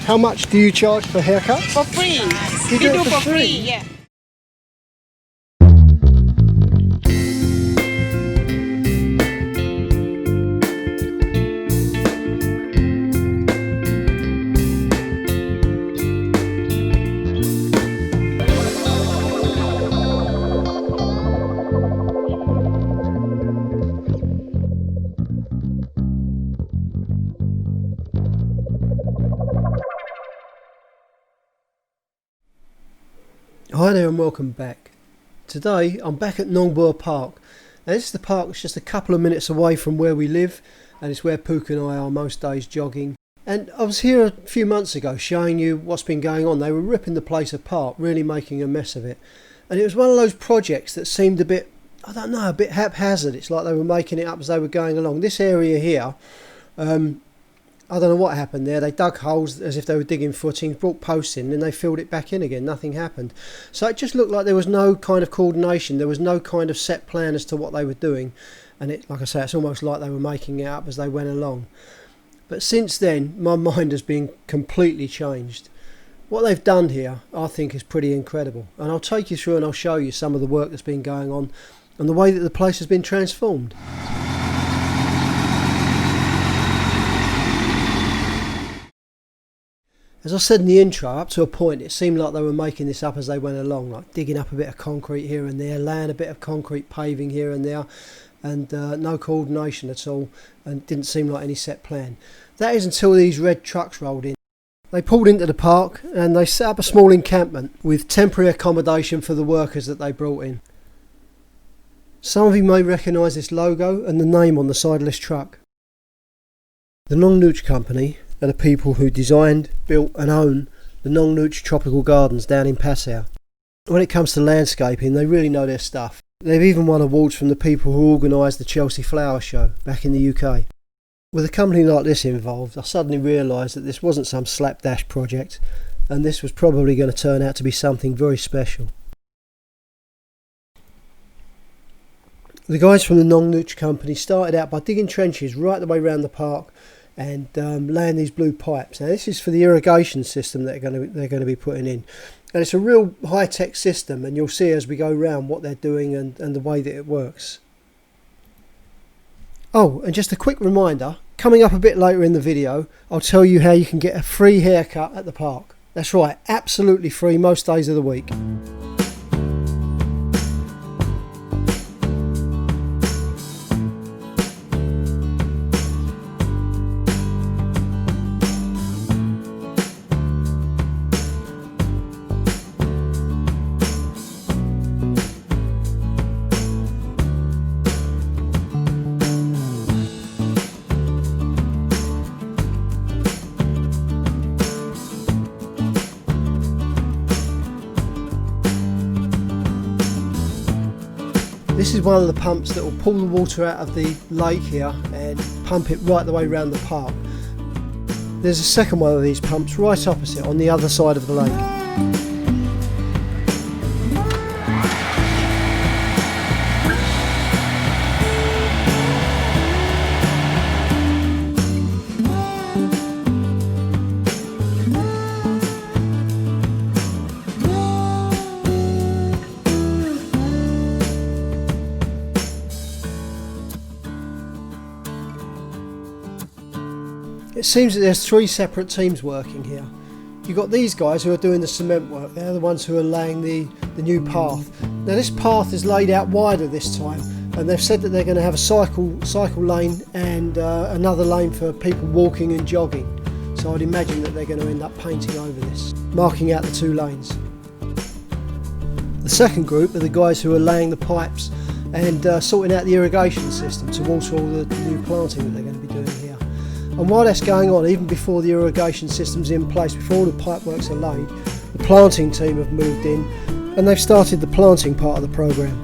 How much do you charge for haircuts? For free. You We do it do for for free, yeah. Hi there and welcome back. Today I'm back at Nong Bua Park. Now this is the park that's just a couple of minutes away from where we live, and it's where Pook and I are most days jogging. And I was here a few months ago showing you what's been going on. They were ripping the place apart, really making a mess of it. And it was one of those projects that seemed a bit, I don't know, a bit haphazard. It's like they were making it up as they were going along. This area here, I don't know what happened there. They dug holes as if they were digging footings, brought posts in, and they filled it back in again. Nothing happened. So it just looked like there was no kind of coordination. There was no kind of set plan as to what they were doing. And it, like I say, it's almost like they were making it up as they went along. But since then, my mind has been completely changed. What they've done here, I think, is pretty incredible. And I'll take you through and I'll show you some of the work that's been going on and the way that the place has been transformed. As I said in the intro, up to a point it seemed like they were making this up as they went along, like digging up a bit of concrete here and there, laying a bit of concrete paving here and there, and no coordination at all, and didn't seem like any set plan. That is until these red trucks rolled in. They pulled into the park and they set up a small encampment with temporary accommodation for the workers that they brought in. Some of you may recognise this logo and the name on the side of this truck. The Nong Nooch Company are the people who designed, built and own the Nong Nooch Tropical Gardens down in Pattaya. When it comes to landscaping, they really know their stuff. They've even won awards from the people who organised the Chelsea Flower Show back in the UK. With a company like this involved, I suddenly realised that this wasn't some slapdash project, and this was probably going to turn out to be something very special. The guys from the Nong Nooch Company started out by digging trenches right the way around the park and laying these blue pipes. Now this is for the irrigation system that they're going to be putting in, and it's a real high-tech system, and you'll see as we go around what they're doing and the way that it works. Oh, and just a quick reminder, coming up a bit later in the video I'll tell you how you can get a free haircut at the park. That's right, absolutely free most days of the week. This is one of the pumps that will pull the water out of the lake here and pump it right the way around the park. There's a second one of these pumps right opposite on the other side of the lake. It seems that there's three separate teams working here. You've got these guys who are doing the cement work. They're the ones who are laying the new path. Now this path is laid out wider this time, and they've said that they're going to have a cycle lane and another lane for people walking and jogging. So I'd imagine that they're going to end up painting over this, marking out the two lanes. The second group are the guys who are laying the pipes and sorting out the irrigation system to water all the new planting that they're going to be doing here. And while that's going on, even before the irrigation system's in place, before all the pipeworks are laid, the planting team have moved in and they've started the planting part of the programme.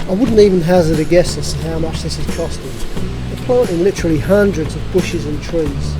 I wouldn't even hazard a guess as to how much this is costing. They're planting literally hundreds of bushes and trees.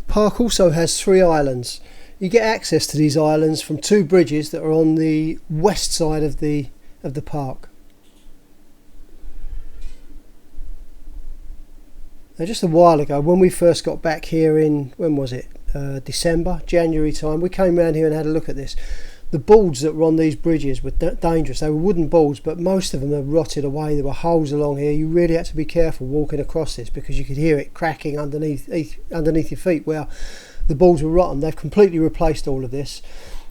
The park also has 3 islands. You get access to these islands from 2 bridges that are on the west side of the park. Now, just a while ago, when we first got back here in, when was it, December, January time, we came around here and had a look at this. The boards that were on these bridges were dangerous. They were wooden boards, but most of them have rotted away. There were holes along here. You really had to be careful walking across this because you could hear it cracking underneath your feet. Well, the boards were rotten. They've completely replaced all of this.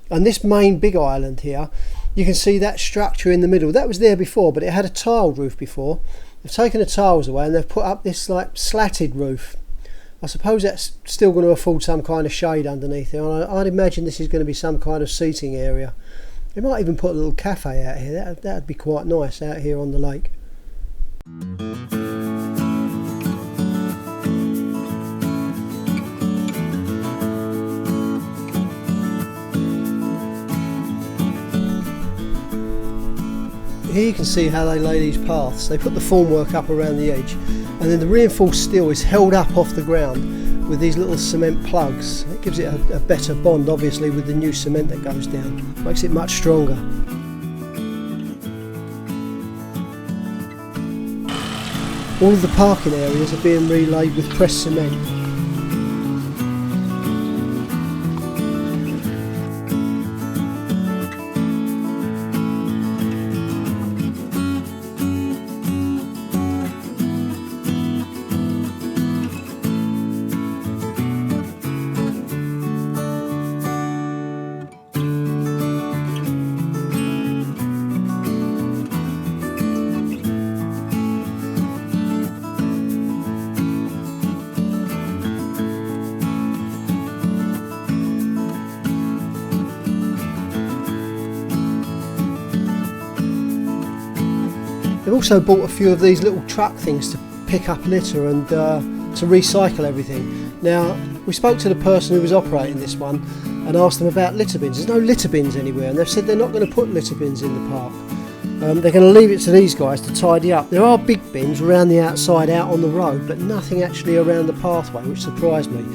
And this main big island here, you can see that structure in the middle. That was there before, but it had a tiled roof before. They've taken the tiles away and they've put up this like slatted roof. I suppose that's still going to afford some kind of shade underneath there. I'd imagine this is going to be some kind of seating area. They might even put a little cafe out here. That'd be quite nice out here on the lake. Here you can see how they lay these paths. They put the formwork up around the edge, and then the reinforced steel is held up off the ground with these little cement plugs. It gives it a better bond, obviously, with the new cement that goes down. Makes it much stronger. All of the parking areas are being relayed with pressed cement. They've also bought a few of these little truck things to pick up litter and to recycle everything. Now, we spoke to the person who was operating this one and asked them about litter bins. There's no litter bins anywhere, and they've said they're not going to put litter bins in the park. They're going to leave it to these guys to tidy up. There are big bins around the outside out on the road, but nothing actually around the pathway, which surprised me.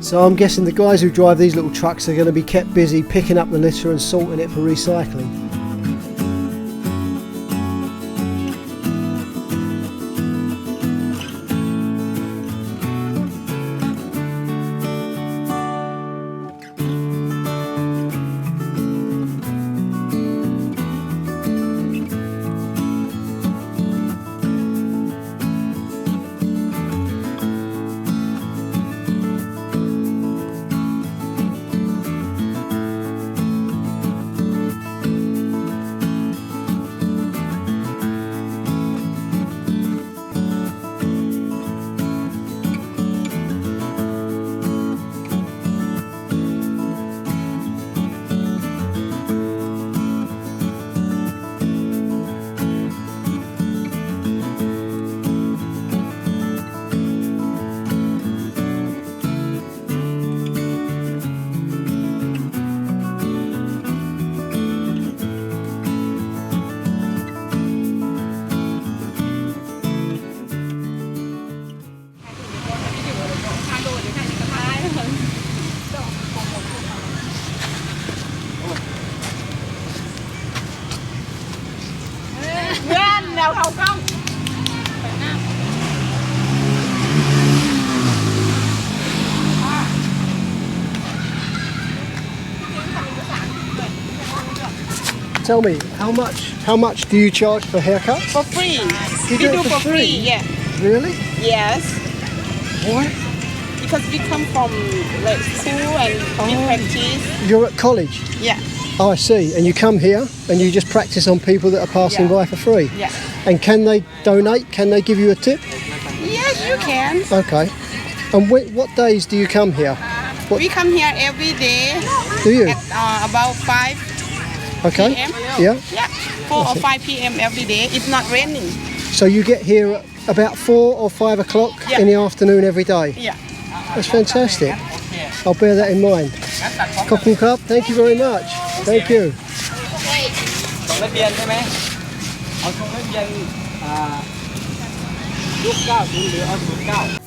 So I'm guessing the guys who drive these little trucks are going to be kept busy picking up the litter and sorting it for recycling. Tell me, how much do you charge for haircuts? For free. You We do it do for for free? free, yeah. Really? Yes. Why? Because we come from like school and we practice. You're at college? Yeah. Oh, I see. And you come here and you just practice on people that are passing Yeah. by for free? Yeah. And can they donate? Can they give you a tip? Yes, you can. Okay. And what days do you come here? We come here every day Do you? at about 5 Okay. p.m. Yeah. Yeah, 4 or 5 p.m. every day. It's not raining. So you get here at about 4 or 5 o'clock Yeah. in the afternoon every day? Yeah. That's fantastic. I'll bear that in mind. Cock and Cup, thank you very much. Thank you. ส่งนักเรียนใช่ไหมเอาส่งนักเรียนลูก90หรือเอา09